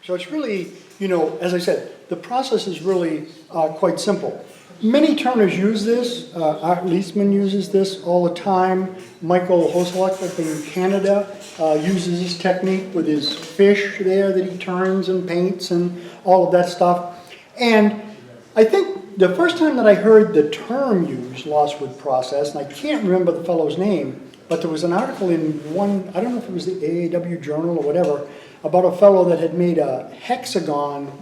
So it's really, you know, as I said, the process is really quite simple. Many turners use this. Art Leesman uses this all the time. Michael Hoselek up in Canada uses this technique with his fish there that he turns and paints and all of that stuff. And I think the first time that I heard the term used, lost wood process, and I can't remember the fellow's name, but there was an article in one, I don't know if it was the AAW Journal or whatever, about a fellow that had made a hexagon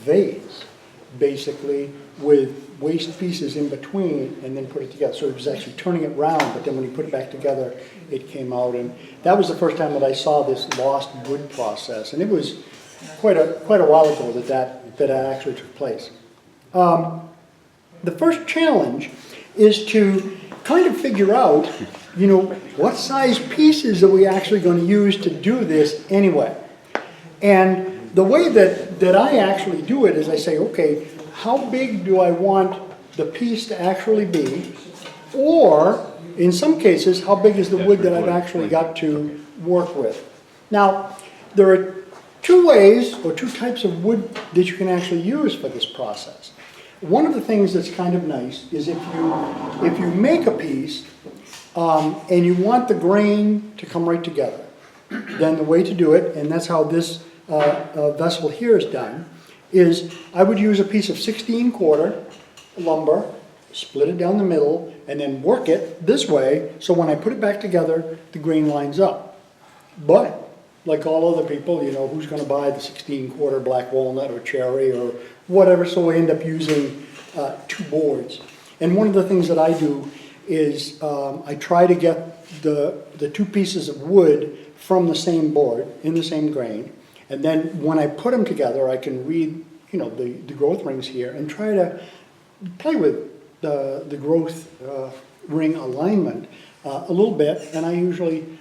vase, basically, with waste pieces in between and then put it together. So it was actually turning it round, but then when he put it back together, it came out. And that was the first time that I saw this lost wood process. And it was quite a while ago that actually took place. The first challenge is to kind of figure out, you know, what size pieces are we actually going to use to do this anyway. And the way that I actually do it is I say, okay, how big do I want the piece to actually be? Or, in some cases, how big is the wood that I've actually got to work with? Now, there are two ways or two types of wood that you can actually use for this process. One of the things that's kind of nice is if you make a piece and you want the grain to come right together, then the way to do it, and that's how this vessel here is done, is I would use a piece of 16-quarter lumber, split it down the middle, and then work it this way, so when I put it back together, the grain lines up. But, like all other people, you know, who's going to buy the 16-quarter black walnut or cherry or whatever, so I end up using two boards. And one of the things that I do is I try to get the two pieces of wood from the same board, in the same grain, and then when I put them together, I can read, you know, the growth rings here and try to play with the growth ring alignment a little bit, and I usually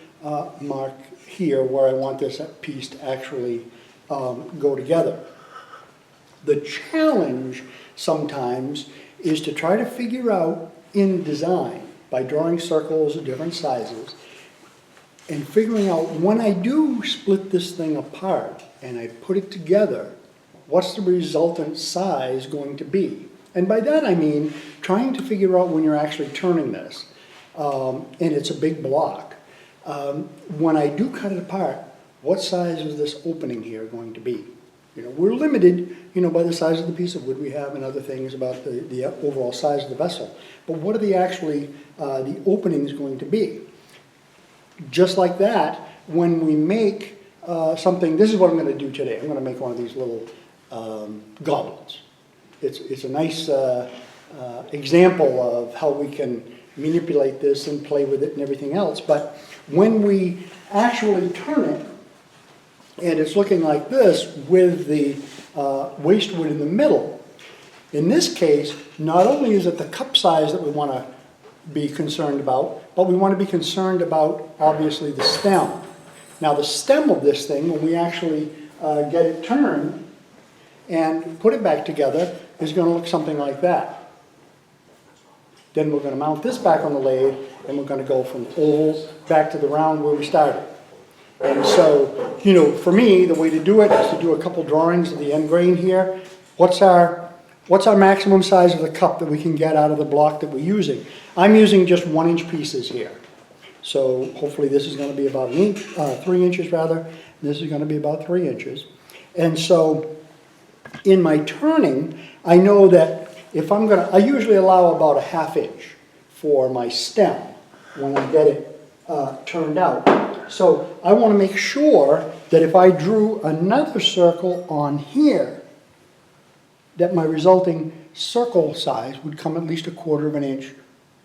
mark here where I want this piece to actually go together. The challenge sometimes is to try to figure out in design, by drawing circles of different sizes, and figuring out when I do split this thing apart and I put it together, what's the resultant size going to be? And by that I mean trying to figure out when you're actually turning this, and it's a big block. When I do cut it apart, what size is this opening here going to be? You know, we're limited, you know, by the size of the piece of wood we have and other things about the overall size of the vessel. But what are the openings going to be? Just like that, when we make something, this is what I'm going to do today. I'm going to make one of these little goblets. It's a nice example of how we can manipulate this and play with it and everything else. But when we actually turn it, and it's looking like this with the waste wood in the middle, in this case, not only is it the cup size that we want to be concerned about, but we want to be concerned about, obviously, the stem. Now, the stem of this thing, when we actually get it turned and put it back together, is going to look something like that. Then we're going to mount this back on the lathe, and we're going to go from oval back to the round where we started. And so, you know, for me, the way to do it is to do a couple drawings of the end grain here. What's our maximum size of the cup that we can get out of the block that we're using? I'm using just 1-inch pieces here. So hopefully this is going to be about 3 inches rather. And this is going to be about 3 inches. And so in my turning, I know that if I usually allow about a 1/2 inch for my stem when I get it turned out. So I want to make sure that if I drew another circle on here, that my resulting circle size would come at least 1/4 inch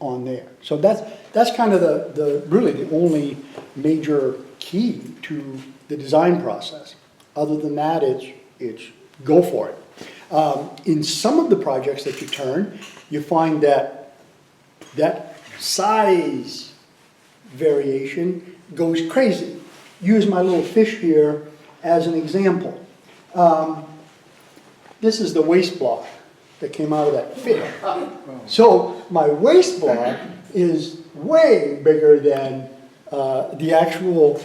on there. So that's kind of really the only major key to the design process. Other than that, it's go for it. In some of the projects that you turn, you find that size variation goes crazy. Use my little fish here as an example. This is the waste block that came out of that fish. So my waste block is way bigger than the actual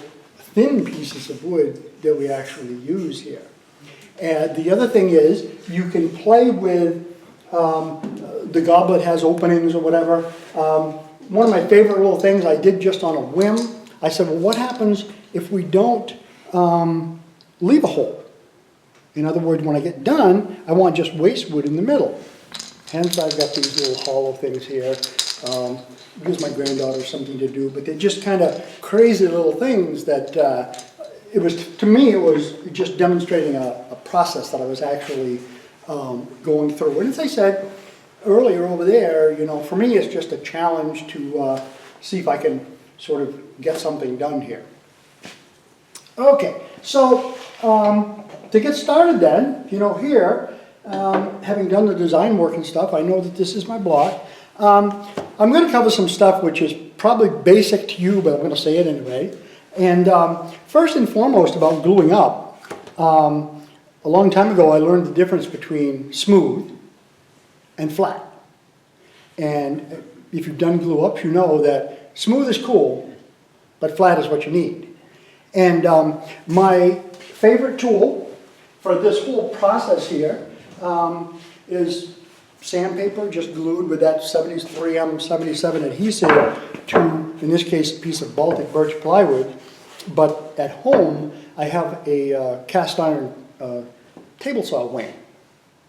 thin pieces of wood that we actually use here. And the other thing is, you can play with, the goblet has openings or whatever. One of my favorite little things I did just on a whim, I said, well, what happens if we don't leave a hole? In other words, when I get done, I want just waste wood in the middle. Hence, I've got these little hollow things here. Gives my granddaughter something to do, but they're just kind of crazy little things that to me, it was just demonstrating a process that I was actually going through. And as I said earlier over there, you know, for me, it's just a challenge to see if I can sort of get something done here. Okay, so to get started then, you know, here, having done the design work and stuff, I know that this is my block. I'm going to cover some stuff which is probably basic to you, but I'm going to say it anyway. And first and foremost about gluing up, a long time ago I learned the difference between smooth and flat. And if you've done glue ups, you know that smooth is cool, but flat is what you need. And my favorite tool for this whole process here is sandpaper, just glued with that 3M77 adhesive to, in this case, a piece of Baltic birch plywood. But at home, I have a cast iron table saw wing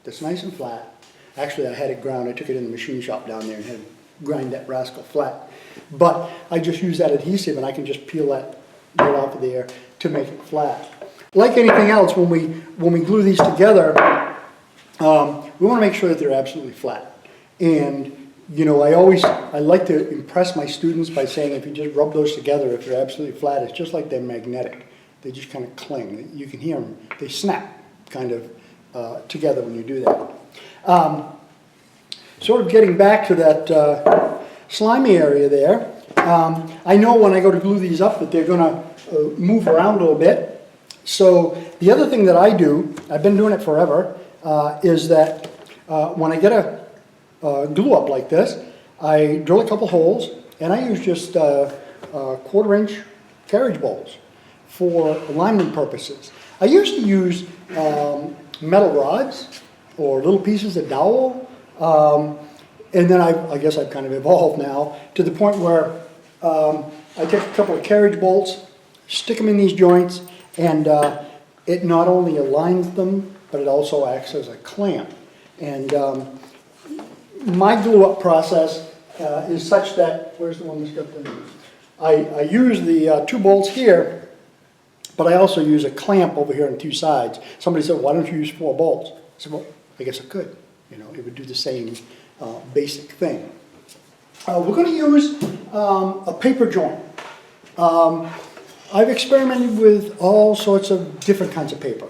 that's nice and flat. Actually, I had it ground. I took it in the machine shop down there and had to grind that rascal flat. But I just use that adhesive and I can just peel that right off of there to make it flat. Like anything else, when we glue these together, we want to make sure that they're absolutely flat. And, you know, I like to impress my students by saying if you just rub those together, if they're absolutely flat, it's just like they're magnetic. They just kind of cling. You can hear them. They snap kind of together when you do that. Sort of getting back to that slimy area there, I know when I go to glue these up that they're going to move around a little bit. So the other thing that I do, I've been doing it forever, is that when I get a glue up like this, I drill a couple holes and I use just 1/4 inch carriage bolts for alignment purposes. I used to use metal rods or little pieces of dowel, and then I guess I've kind of evolved now to the point where I take a couple of carriage bolts, stick them in these joints, and it not only aligns them, but it also acts as a clamp. And my glue up process is such that, where's the one that's got the, I use the 2 bolts here, but I also use a clamp over here on 2 sides. Somebody said, why don't you use 4 bolts? I said, well, I guess I could. You know, it would do the same basic thing. We're going to use a paper joint. I've experimented with all sorts of different kinds of paper,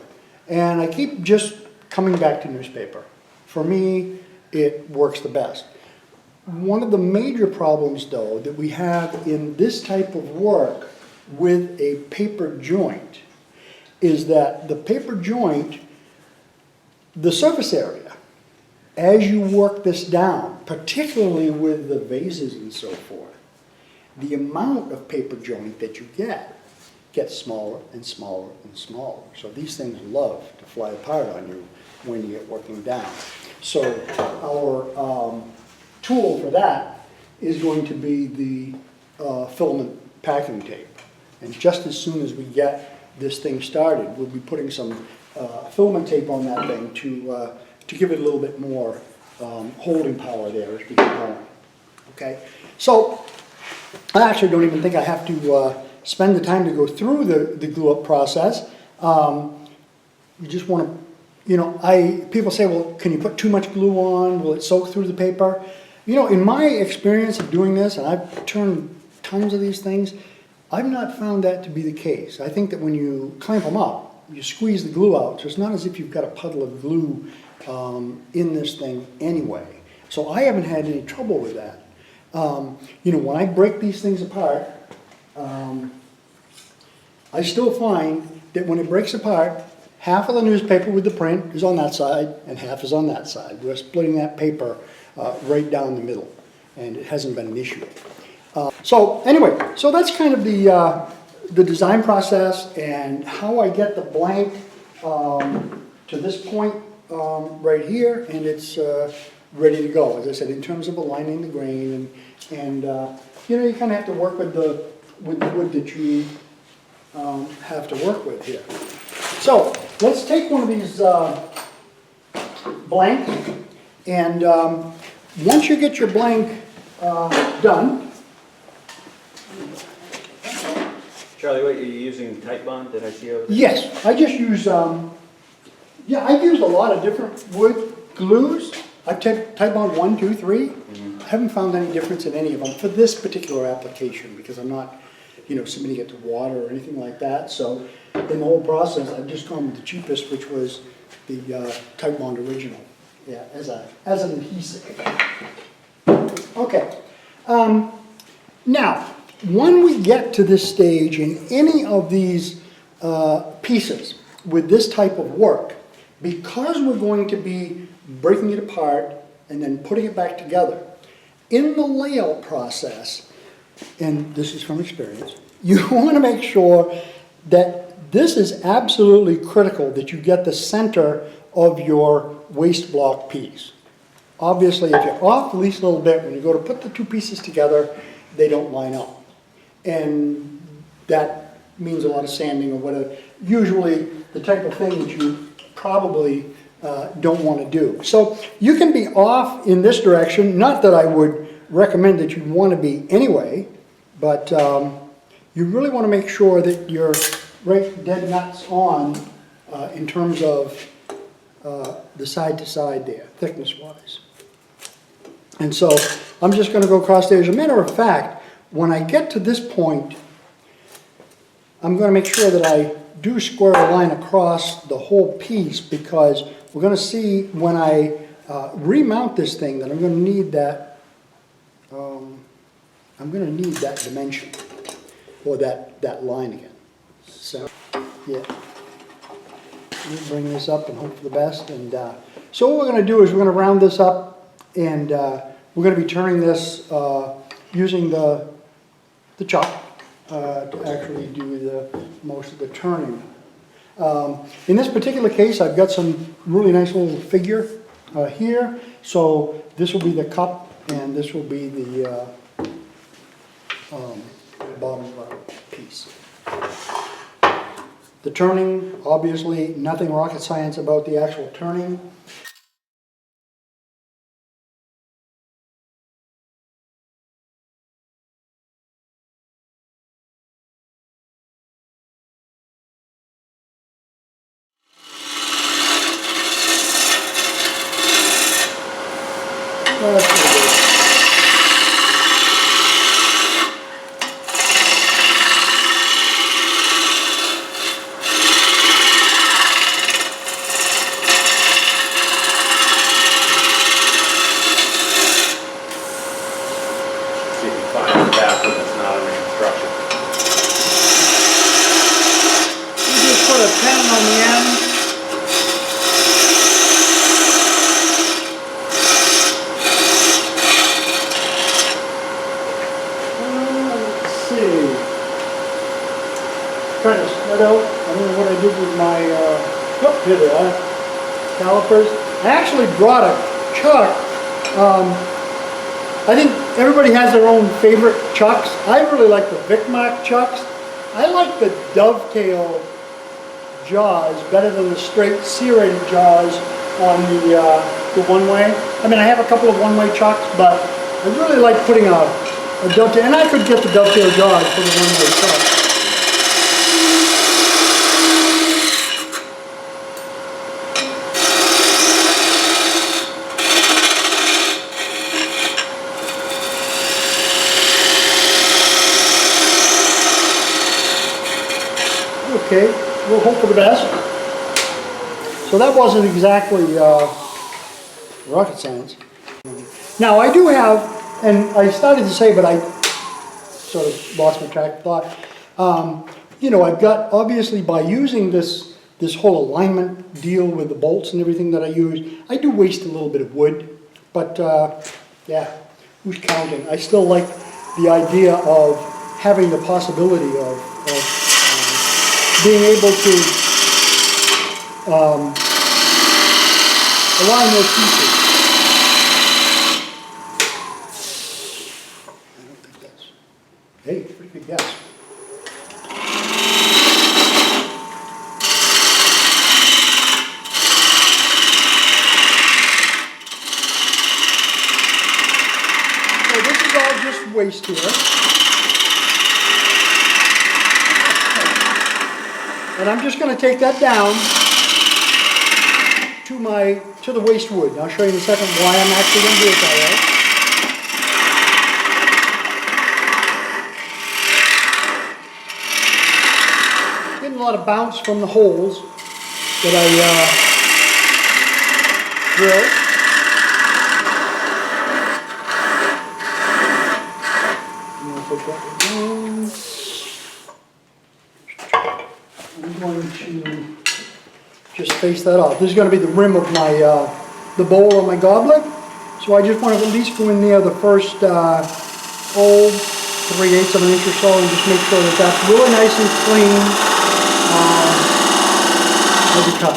and I keep just coming back to newspaper. For me, it works the best. One of the major problems, though, that we have in this type of work with a paper joint is that the paper joint, the surface area, as you work this down, particularly with the vases and so forth, the amount of paper joint that you get gets smaller and smaller and smaller. So these things love to fly apart on you when you get working down. So our tool for that is going to be the filament packing tape. And just as soon as we get this thing started, we'll be putting some filament tape on that thing to give it a little bit more holding power there as we get going. Okay, so I actually don't even think I have to spend the time to go through the glue up process. You just want to, you know, people say, well, can you put too much glue on? Will it soak through the paper? You know, in my experience of doing this, and I've turned tons of these things, I've not found that to be the case. I think that when you clamp them up, you squeeze the glue out, so it's not as if you've got a puddle of glue in this thing anyway. So I haven't had any trouble with that. You know, when I break these things apart, I still find that when it breaks apart, half of the newspaper with the print is on that side and half is on that side. We're splitting that paper right down the middle, and it hasn't been an issue. So anyway, so that's kind of the design process and how I get the blank to to this point right here, and it's ready to go. As I said, in terms of aligning the grain, and you know, you kind of have to work with the wood that you have to work with here. So let's take one of these blanks, and once you get your blank done. Charlie, what, are you using Tight Bond? Did I see over there? Yes, I just use, yeah, I've used a lot of different wood glues. I've Tight Bond 1, 2, 3. I haven't found any difference in any of them for this particular application because I'm not, you know, submitting it to water or anything like that. So in the whole process, I've just gone with the cheapest, which was the Tight Bond original, yeah, as an adhesive. Okay. Now, when we get to this stage in any of these pieces with this type of work, because we're going to be breaking it apart and then putting it back together, in the layout process, and this is from experience, you want to make sure that this is absolutely critical that you get the center of your waste block piece. Obviously, if you're off at least a little bit, when you go to put the two pieces together, they don't line up. And that means a lot of sanding or whatever. Usually the type of thing that you probably don't want to do. So you can be off in this direction. Not that I would recommend that you want to be anyway, but you really want to make sure that you're right dead nuts on in terms of the side to side there, thickness wise. And so I'm just going to go across there. As a matter of fact, when I get to this point, I'm going to make sure that I do square a line across the whole piece, because we're going to see when I remount this thing that I'm going to need that dimension, or that line again. So yeah, let me bring this up and hope for the best. And so what we're going to do is we're going to round this up, and we're going to be turning this using the chuck to actually do most of the turning. In this particular case, I've got some really nice little figure here. So this will be the cup, and this will be the bottom of our piece. The turning, obviously, nothing rocket science about the actual turning. Well, that's pretty good. See if you find the bathroom that's not under construction. You just put a pen on the end. Trying to spread out. I don't know what I did with my here they are, calipers. I actually brought a chuck. I think everybody has their own favorite chucks. I really like the Vicmac chucks. I like the dovetail jaws better than the straight serrated jaws on the one-way. I mean, I have a couple of one-way chucks, but I really like putting a dovetail, and I could get the dovetail jaws for the one-way chuck. Okay, we'll hope for the best. So that wasn't exactly rocket science. Now I do have, and I started to say, but I sort of lost my track of thought. You know, I've got, obviously by using this whole alignment deal with the bolts and everything that I use, I do waste a little bit of wood, but yeah, who's counting? I still like the idea of having the possibility of being able to align those pieces. I don't think that's, hey, pretty good guess. So this is all just waste here. And I'm just going to take that down to the waste wood. And I'll show you in a second why I'm actually going to do it that way. Getting a lot of bounce from the holes that I drilled. I'm going to put that down. I'm going to just face that off. This is going to be the rim of my the bowl of my goblet. So I just want to at least go in there the first 3/8 of an inch or so and just make sure that that's really nice and clean as a cut.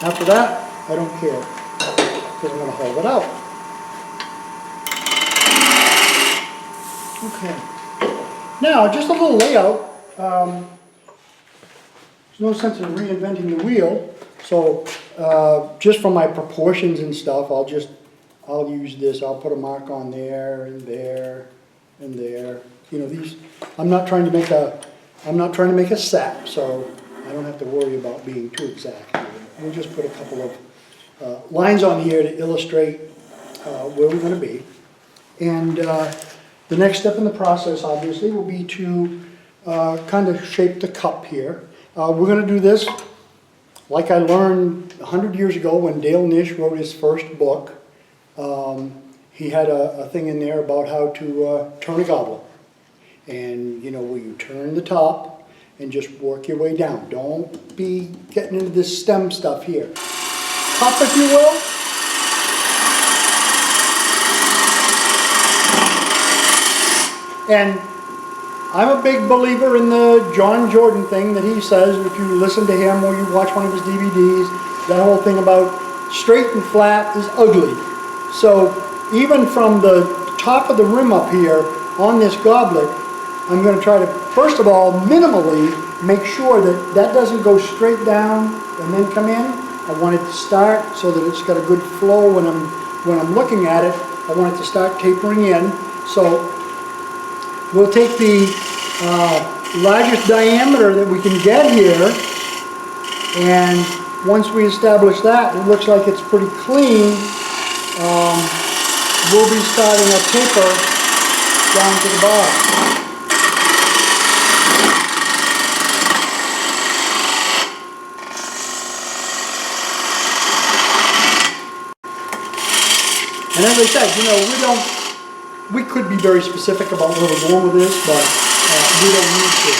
After that, I don't care because I'm going to hold it out. Okay. Now, just a little layout. There's no sense in reinventing the wheel, so just from my proportions and stuff, I'll use this. I'll put a mark on there and there and there. You know, these. I'm not trying to make a sap, so I don't have to worry about being too exact. We'll just put a couple of lines on here to illustrate where we're going to be, and the next step in the process, obviously, will be to kind of shape the cup here. We're going to do this like I learned 100 years ago when Dale Nish wrote his first book. He had a thing in there about how to turn a goblet. And, you know, where you turn the top and just work your way down. Don't be getting into this stem stuff here. Cup, if you will. And I'm a big believer in the John Jordan thing that he says, if you listen to him or you watch one of his DVDs, that whole thing about straight and flat is ugly. So even from the top of the rim up here on this goblet, I'm going to try to, first of all, minimally make sure that that doesn't go straight down and then come in. I want it to start so that it's got a good flow when I'm looking at it. I want it to start tapering in. So we'll take the largest diameter that we can get here, and once we establish that, it looks like it's pretty clean. We'll be starting a taper down to the bottom. And as I said, you know, we could be very specific about where we're going with this, but we don't need to.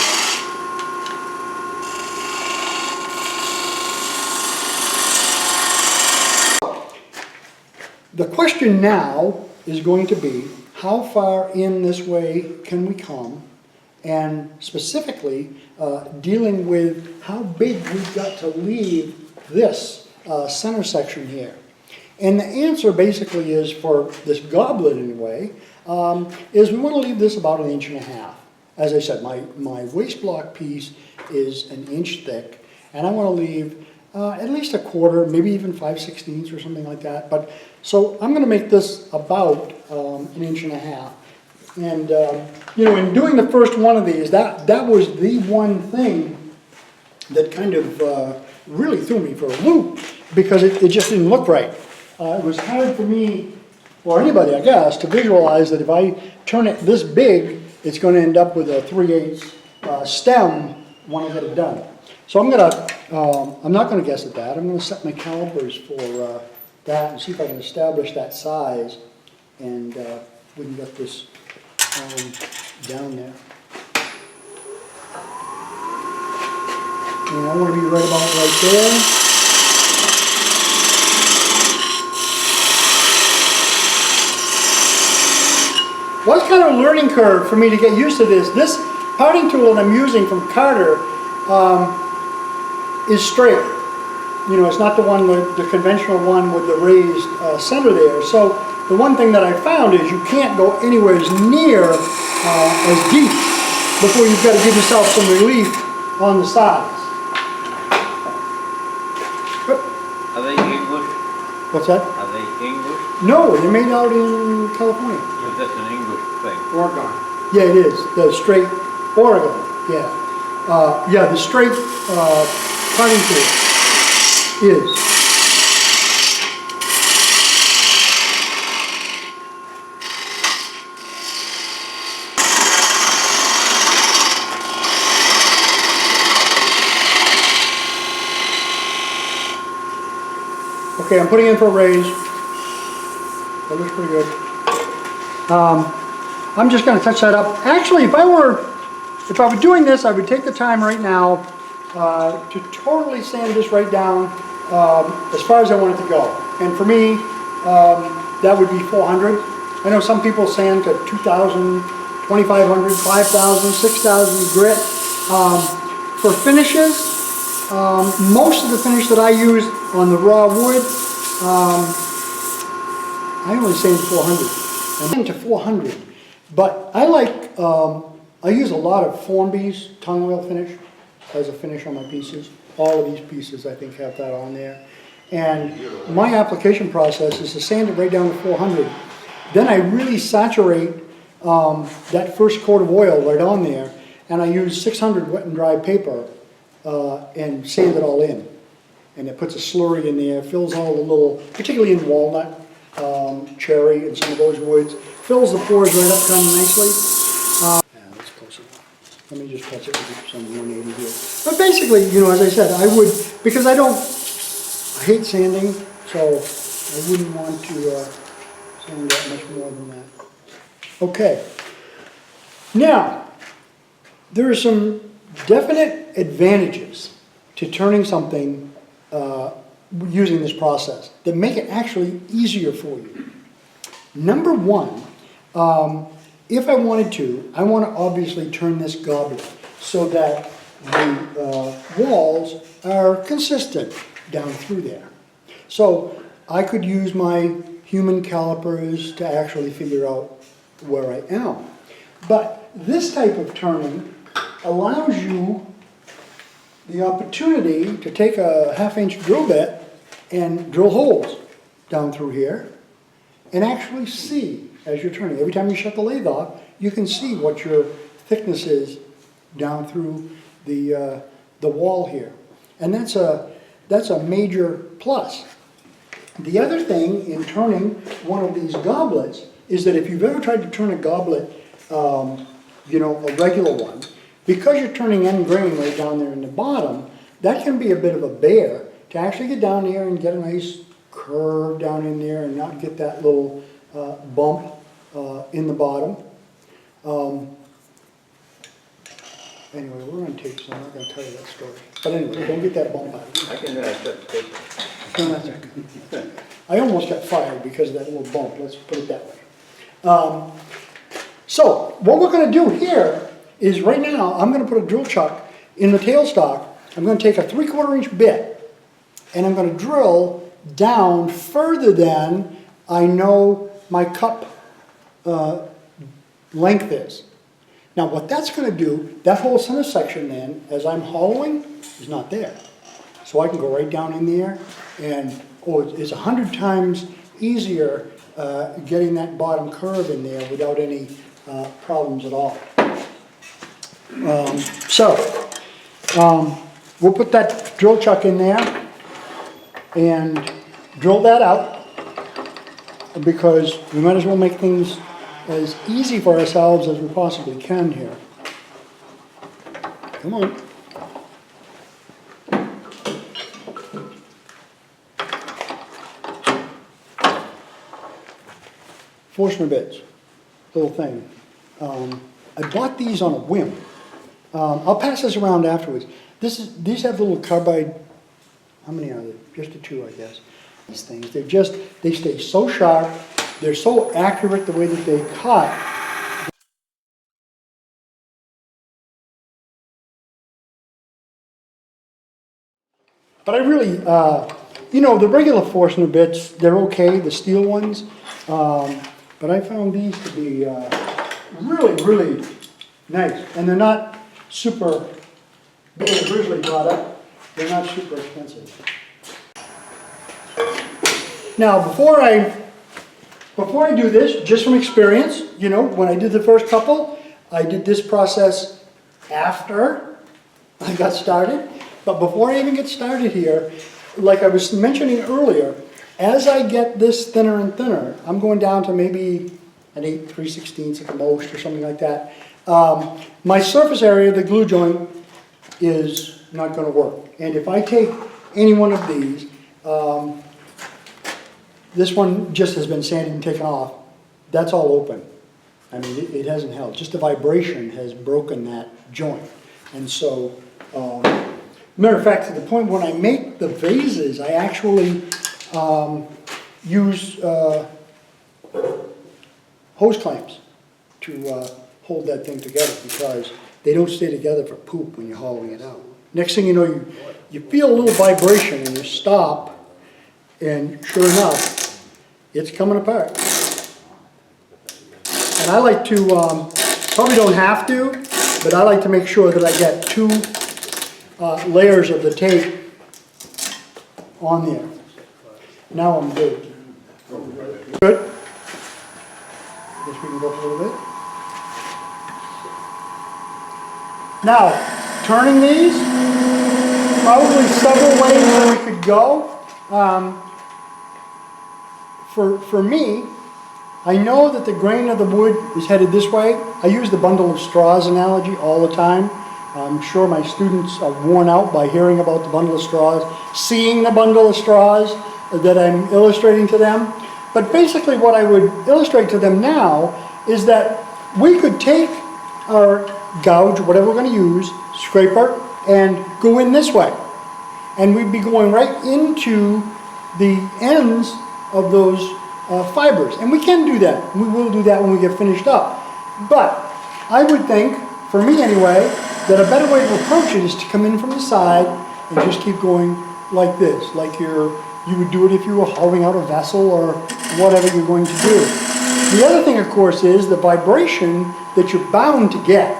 The question now is going to be, how far in this way can we come? And specifically, dealing with how big we've got to leave this center section here. And the answer basically is, for this goblet anyway, is we want to leave this about 1.5 inches. As I said, my waste block piece is 1 inch thick, and I want to leave at least 1/4, maybe even 5/16 or something like that. But so I'm going to make this about 1.5 inches. And you know, in doing the first one of these, that was the one thing that kind of really threw me for a loop, because it just didn't look right. It was hard for me, or anybody I guess, to visualize that if I turn it this big, it's going to end up with a 3/8 stem when I get it done. So I'm not going to guess at that. I'm going to set my calipers for that and see if I can establish that size, and we can get this down there. And I want to be right about right there. Well, it's kind of a learning curve for me to get used to this. This parting tool that I'm using from Carter is straight. you know, it's not the one, the conventional one with the raised center there. So the one thing that I found is you can't go anywhere near as deep before you've got to give yourself some relief on the sides. Are they English? What's that? Are they English? No, they're made out in California. Is this an English thing? Oregon. Yeah, it is. The straight Oregon. Yeah. Yeah, the straight cutting tool is. Okay, I'm putting in for a raise. That looks pretty good. I'm just going to touch that up. Actually, if I were doing this, I would take the time right now to totally sand this right down as far as I want it to go. And for me, that would be 400. I know some people sand to 2,000, 2,500, 5,000, 6,000 grit. For finishes, most of the finish that I use on the raw wood, I only sand 400. I'm into 400, but I like, I use a lot of Formby's tongue oil finish as a finish on my pieces. All of these pieces I think have that on there. And my application process is to sand it right down to 400. Then I really saturate that first coat of oil right on there, and I use 600 wet and dry paper and sand it all in. And it puts a slurry in there, fills all the little, particularly in walnut, cherry, and some of those woods, fills the pores right up kind of nicely. Yeah, that's close enough. Let me just touch it with some 180 here. But basically, you know, as I said, I would, because I hate sanding, so I wouldn't want to sand that much more than that. Okay. Now, there are some definite advantages to turning something using this process that make it actually easier for you. Number one, if I wanted to, I want to obviously turn this goblet so that the walls are consistent down through there. So I could use my human calipers to actually figure out where I am. But this type of turning allows you the opportunity to take a 1/2-inch drill bit and drill holes down through here and actually see as you're turning. Every time you shut the lathe off, you can see what your thickness is down through the wall here. And that's a major plus. The other thing in turning one of these goblets is that if you've ever tried to turn a goblet, you know, a regular one, because you're turning end grain right down there in the bottom, that can be a bit of a bear to actually get down there and get a nice curve down in there and not get that little bump in the bottom. Anyway, we're going to take some. I'm not going to tell you that story. But anyway, don't get that bump out. I can shut the paper. No, that's okay. I almost got fired because of that little bump. Let's put it that way. So what we're going to do here is right now I'm going to put a drill chuck in the tailstock. I'm going to take a 3/4 inch bit and I'm going to drill down further than I know my cup length is. Now what that's going to do, that whole center section then, as I'm hollowing, is not there. So I can go right down in there and, it's 100 times easier getting that bottom curve in there without any problems at all. We'll put that drill chuck in there and drill that out because we might as well make things as easy for ourselves as we possibly can here. Come on. Forstner bits, little thing. I bought these on a whim. I'll pass this around afterwards. These have little carbide, how many are there? Just the 2, I guess. These things, they stay so sharp, they're so accurate the way that they cut. But I really, you know, the regular Forstner bits, they're okay, the steel ones. But I found these to be really, really nice. And they're not super, being a Grizzly product, they're not super expensive. Now, before I do this, just from experience, you know, when I did the first couple, I did this process after I got started. But before I even get started here, like I was mentioning earlier, as I get this thinner and thinner, I'm going down to maybe an 8 3/16 at the most or something like that. My surface area, the glue joint, is not going to work. And if I take any one of these, this one just has been sanded and taken off. That's all open. I mean, it hasn't held. Just the vibration has broken that joint. And so, matter of fact, to the point when I make the vases, I actually use hose clamps to hold that thing together, because they don't stay together for poop when you're hauling it out. Next thing you know, you feel a little vibration and you stop, and sure enough, it's coming apart. And I like to, probably don't have to, but I like to make sure that I get 2 layers of the tape on there. Now I'm good. Good? Guess we can go up a little bit. Now, turning these, probably several ways that we could go. For me, I know that the grain of the wood is headed this way. I use the bundle of straws analogy all the time. I'm sure my students are worn out by hearing about the bundle of straws, seeing the bundle of straws that I'm illustrating to them. But basically what I would illustrate to them now is that we could take our gouge, whatever we're going to use, scraper, and go in this way. And we'd be going right into the ends of those fibers. And we can do that. We will do that when we get finished up. But I would think, for me anyway, that a better way to approach it is to come in from the side and just keep going like this, like you would do it if you were hauling out a vessel or whatever you're going to do. The other thing, of course, is the vibration that you're bound to get.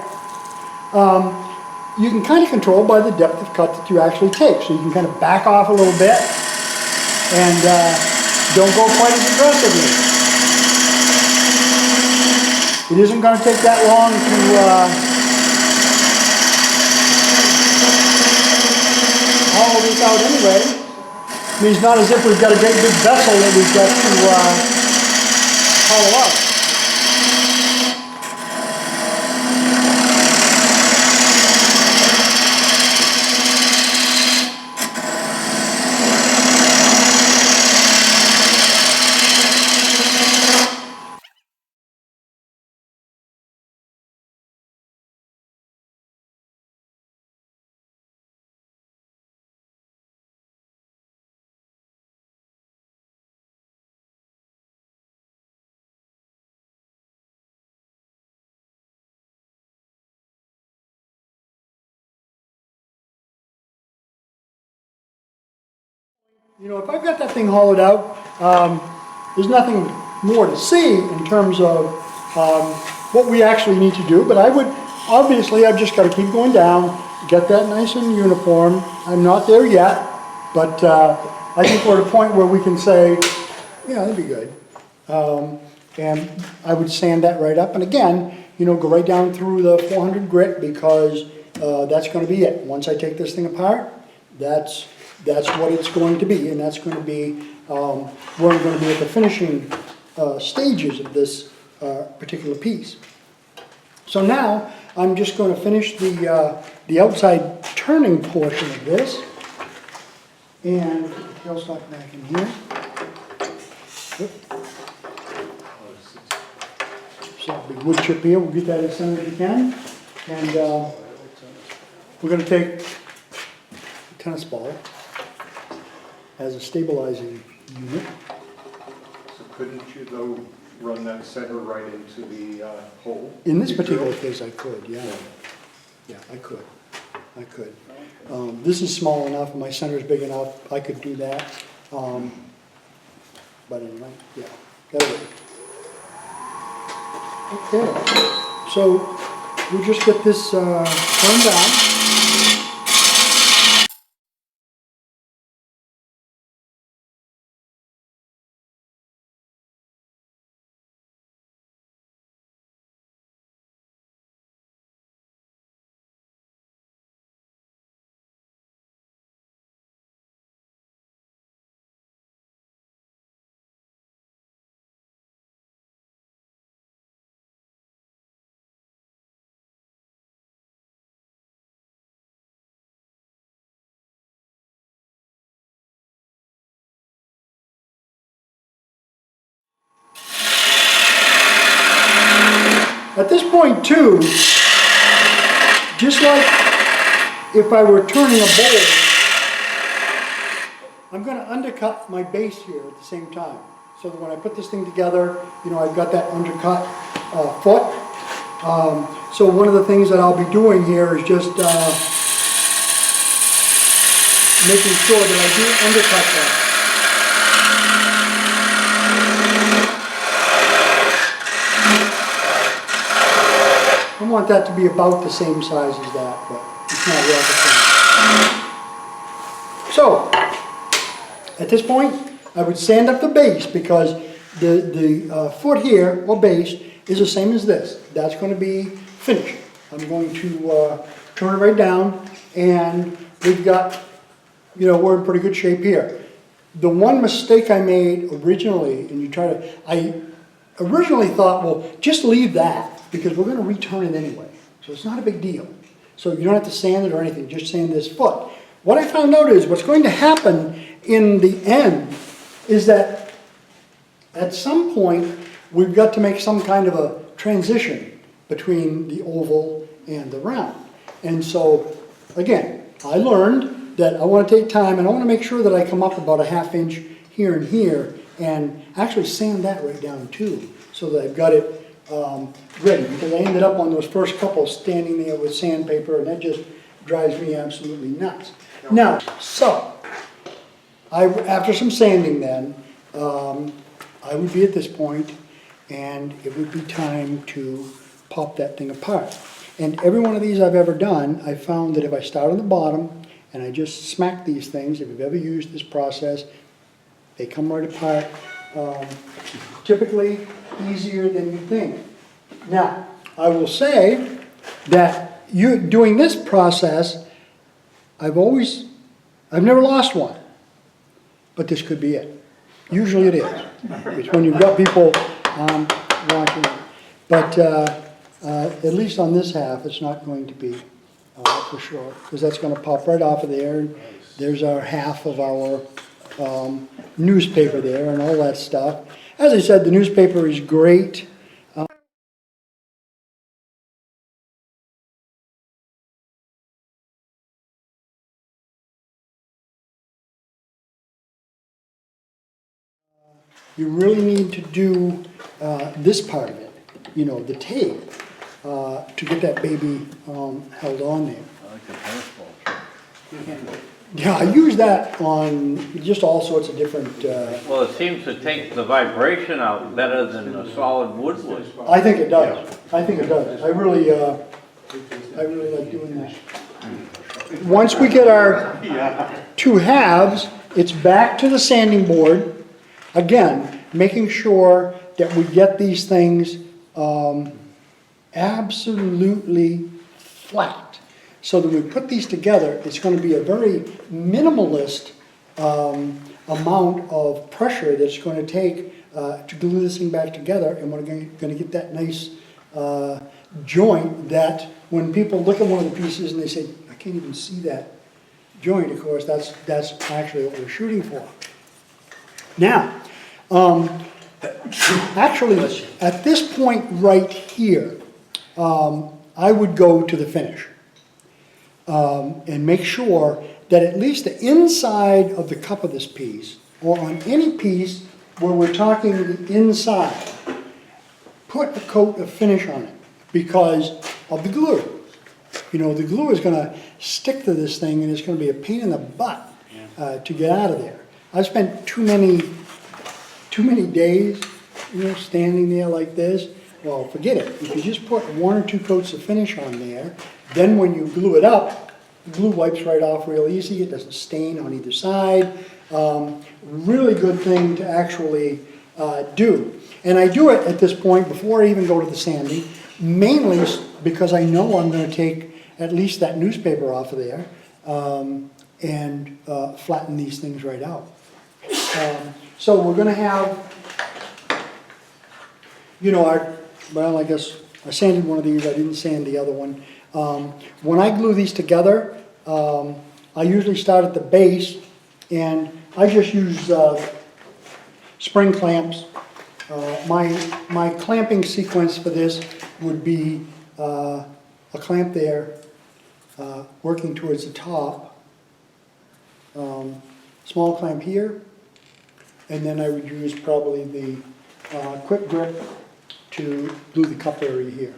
You can kind of control by the depth of cut that you actually take. So you can kind of back off a little bit and don't go quite as aggressively. It isn't going to take that long to haul this out anyway. I mean, it's not as if we've got a great big vessel that we've got to haul out. You know, if I've got that thing hollowed out, there's nothing more to see in terms of what we actually need to do, but I would, obviously, I've just got to keep going down, get that nice and uniform. I'm not there yet, but I think we're at a point where we can say, yeah, that'd be good. And I would sand that right up, and again, you know, go right down through the 400 grit, because that's going to be it. Once I take this thing apart, that's what it's going to be, and that's going to be where I'm going to be at the finishing stages of this particular piece. So now I'm just going to finish the outside turning portion of this, and put the tailstock back in here. So big wood chip here, we'll get that as center as we can, and we're going to take a tennis ball as a stabilizing unit. So couldn't you though run that center right into the hole? In this particular case I could, yeah. Yeah, I could. This is small enough, and my center's big enough, I could do that. But anyway, yeah, that'll work. Okay, so we'll just get this turned down. At this point too, just like if I were turning a bowl, I'm going to undercut my base here at the same time. So that when I put this thing together, you know, I've got that undercut foot. So one of the things that I'll be doing here is just making sure that I do undercut that. I want that to be about the same size as that, but it's not rocket science. So, at this point, I would sand up the base because the foot here, or base, is the same as this. That's going to be finished. I'm going to turn it right down, and we've got, you know, we're in pretty good shape here. The one mistake I made originally, and I originally thought, well, just leave that, because we're going to return it anyway. So it's not a big deal. So you don't have to sand it or anything, just sand this foot. What I found out is what's going to happen in the end is that at some point we've got to make some kind of a transition between the oval and the round. And so, again, I learned that I want to take time and I want to make sure that I come up about a ½ inch here and here and actually sand that right down too, so that I've got it ready, because I ended up on those first couple standing there with sandpaper, and that just drives me absolutely nuts. Now, so, after some sanding then, I would be at this point, and it would be time to pop that thing apart. And every one of these I've ever done, I found that if I start on the bottom, and I just smack these things, if you've ever used this process, they come right apart, typically easier than you think. Now, I will say that doing this process, I've never lost one, but this could be it. Usually it is. It's when you've got people watching it. But at least on this half, it's not going to be for sure, because that's going to pop right off of there. And there's our half of our newspaper there and all that stuff. As I said, the newspaper is great. You really need to do this part of it, you know, the tape, to get that baby held on there. I like the tennis ball. Yeah, I use that on just all sorts of different... Well, it seems to take the vibration out better than a solid wood would. I think it does. I think it does. I really like doing that. Once we get our two halves, it's back to the sanding board. Again, making sure that we get these things absolutely flat. So that when we put these together, it's going to be a very minimalist amount of pressure that's going to take to glue this thing back together, and we're going to get that nice joint that when people look at one of the pieces and they say, I can't even see that joint, of course, that's actually what we're shooting for. Now, actually, at this point right here, I would go to the finish and make sure that at least the inside of the cup of this piece, or on any piece where we're talking the inside, put a coat of finish on it because of the glue. you know, the glue is gonna stick to this thing and it's gonna be a pain in the butt to get out of there. I've spent too many days, you know, standing there like this. Well, forget it. If you just put 1 or 2 coats of finish on there, then when you glue it up, the glue wipes right off real easy. It doesn't stain on either side. Really good thing to actually do. And I do it at this point before I even go to the sanding, mainly because I know I'm going to take at least that newspaper off of there and flatten these things right out. So we're going to have, you know, I guess I sanded one of these, I didn't sand the other one. When I glue these together, I usually start at the base, and I just use spring clamps. My clamping sequence for this would be a clamp there, working towards the top, small clamp here, and then I would use probably the quick grip to glue the cup area here.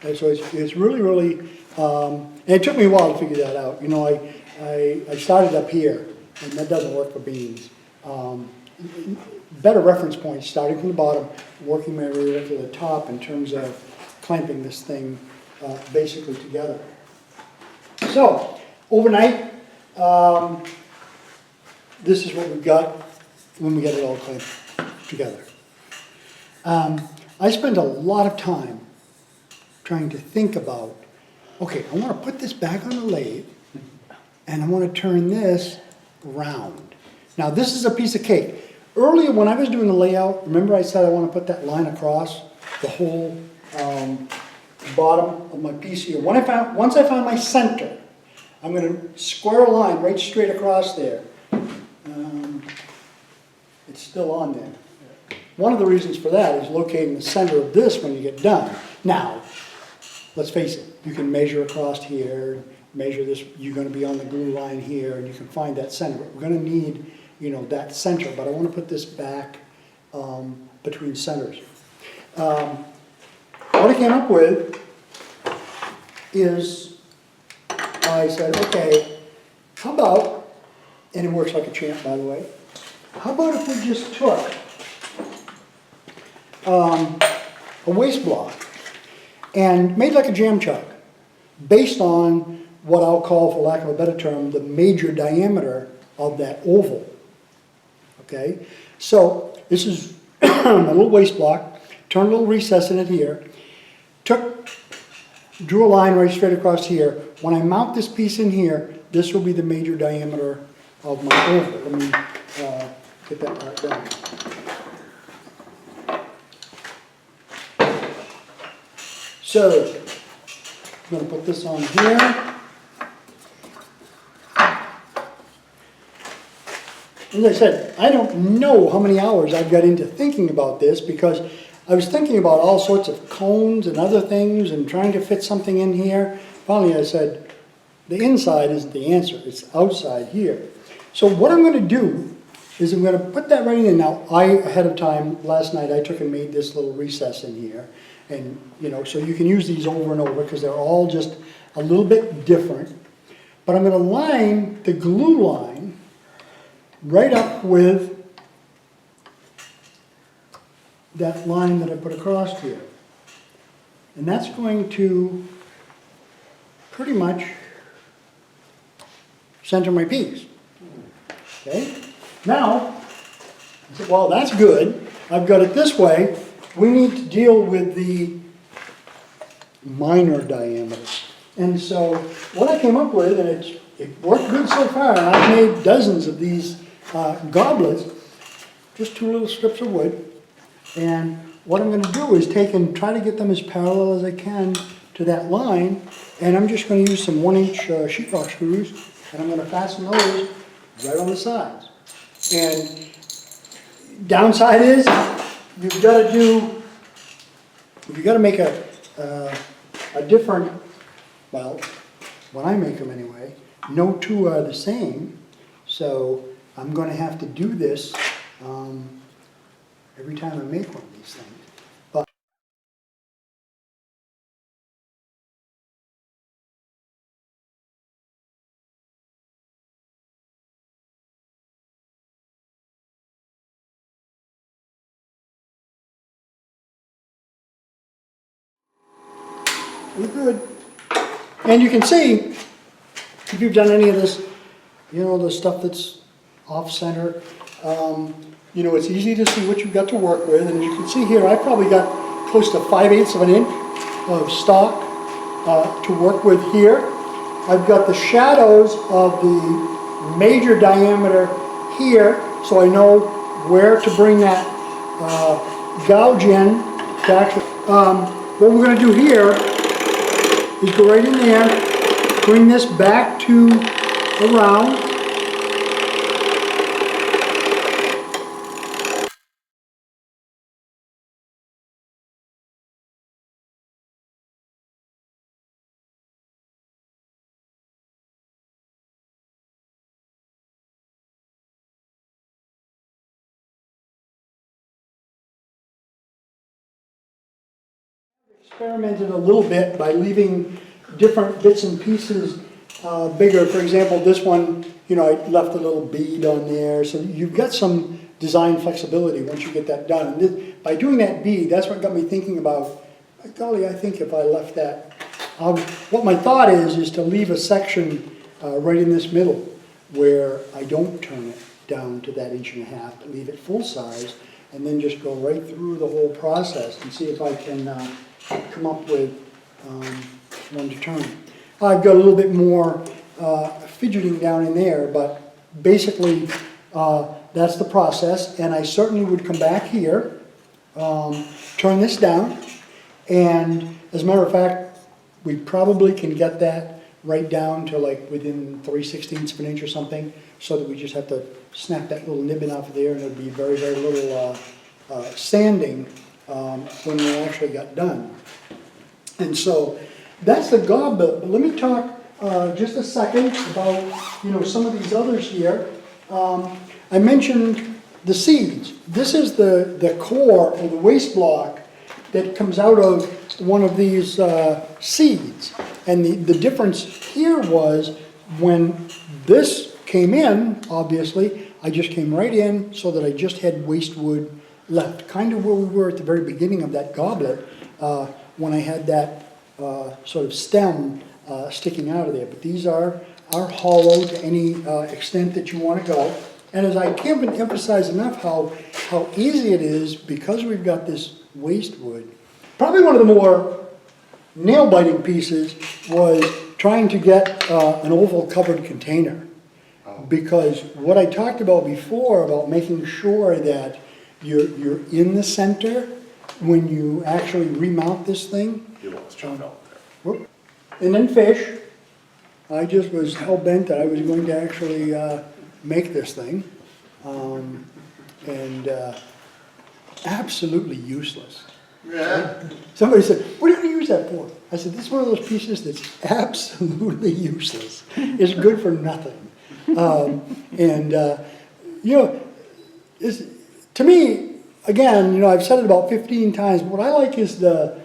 And so it's really, and it took me a while to figure that out. You know, I started up here, and that doesn't work for beans. Better reference point, starting from the bottom, working my way up to the top in terms of clamping this thing basically together. So, overnight, this is what we've got when we get it all clamped together. I spent a lot of time trying to think about, okay, I want to put this back on the lathe, and I want to turn this round. Now, this is a piece of cake. Earlier, when I was doing the layout, remember I said I want to put that line across the whole bottom of my piece here. Once I found my center, I'm going to square a line right straight across there. It's still on there. One of the reasons for that is locating the center of this when you get done. Now, let's face it, you can measure across here, measure this, you're going to be on the glue line here, and you can find that center. But we're going to need, you know, that center, but I want to put this back between centers. What I came up with is, I said, okay, how about, and it works like a champ, by the way, how about if we just took a waste block and made like a jam chuck based on what I'll call, for lack of a better term, the major diameter of that oval. Okay, so this is a little waste block, turned a little recess in it here, drew a line right straight across here. When I mount this piece in here, this will be the major diameter of my oval. Let me get that part done. So, I'm going to put this on here. As I said, I don't know how many hours I've got into thinking about this, because I was thinking about all sorts of cones and other things and trying to fit something in here. Finally I said, the inside isn't the answer, it's outside here. So what I'm going to do is I'm going to put that right in. Now, ahead of time, last night, I took and made this little recess in here. And, you know, so you can use these over and over because they're all just a little bit different. But I'm going to line the glue line right up with that line that I put across here. And that's going to pretty much center my piece. Okay? Now, I said, well, that's good. I've got it this way. We need to deal with the minor diameters. And so what I came up with, and it worked good so far, and I've made dozens of these goblets, just 2 little strips of wood. And what I'm going to do is take and try to get them as parallel as I can to that line. And I'm just going to use some 1-inch sheetrock screws, and I'm going to fasten those right on the sides. And downside is, you've got to make a different, well, when I make them anyway, no two are the same. So I'm going to have to do this every time I make one of these things. we're good. And you can see, if you've done any of this, you know, the stuff that's off-center, you know, it's easy to see what you've got to work with. And you can see here, I probably got close to 5/8 of an inch of stock to work with here. I've got the shadows of the major diameter here, so I know where to bring that gouge in to actually, what we're going to do here is go right in there, bring this back to around. Experimented a little bit by leaving different bits and pieces bigger. For example, this one, you know, I left a little bead on there, so you've got some design flexibility once you get that done. And this, by doing that bead, that's what got me thinking about, golly, I think if I left that, what my thought is to leave a section right in this middle where I don't turn it down to that 1.5 inches, but leave it full size, and then just go right through the whole process and see if I can come up with one to turn. I've got a little bit more fidgeting down in there, but basically that's the process. And I certainly would come back here, turn this down, and as a matter of fact, we probably can get that right down to like within 3/16 of an inch or something, so that we just have to snap that little nibbin off of there, and it'll be very, very little sanding when we actually got done. And so that's the goblet. But let me talk just a second about, you know, some of these others here. I mentioned the seeds. This is the core or the waste block that comes out of one of these seeds. And the difference here was when this came in, obviously, I just came right in so that I just had waste wood left. Kind of where we were at the very beginning of that goblet when I had that sort of stem sticking out of there. But these are hollow to any extent that you want to go. And as I can't emphasize enough how easy it is because we've got this waste wood. Probably one of the more nail-biting pieces was trying to get an oval covered container. Because what I talked about before about making sure that you're in the center when you actually remount this thing. You lost jump out there. Whoop. And then fish. I just was hell-bent that I was going to actually make this thing. Absolutely useless. Yeah. Somebody said, what are you going to use that for? I said, this is one of those pieces that's absolutely useless. It's good for nothing. You know, to me, again, you know, I've said it about 15 times, but what I like is the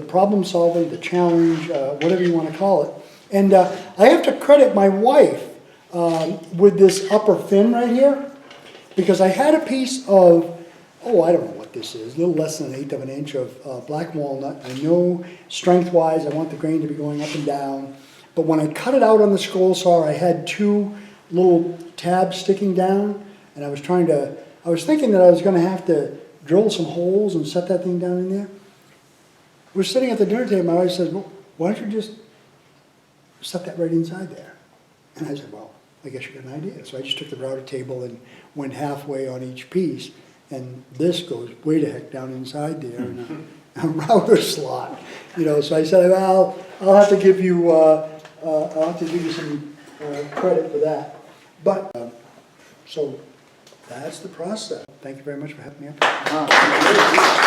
problem solving, the challenge, whatever you want to call it. And I have to credit my wife with this upper fin right here, because I had a piece of, I don't know what this is, a little less than 1/8 of an inch of black walnut. I know strength-wise I want the grain to be going up and down, but when I cut it out on the scroll saw, I had 2 little tabs sticking down, and I was thinking that I was going to have to drill some holes and set that thing down in there. We're sitting at the dinner table, my wife says, well, why don't you just set that right inside there? And I said, well, I guess you got an idea. So I just took the router table and went halfway on each piece, and this goes way the heck down inside there in a router slot. You know, so I said, well, I'll have to give you some credit for that. But, so that's the process. Thank you very much for having me up.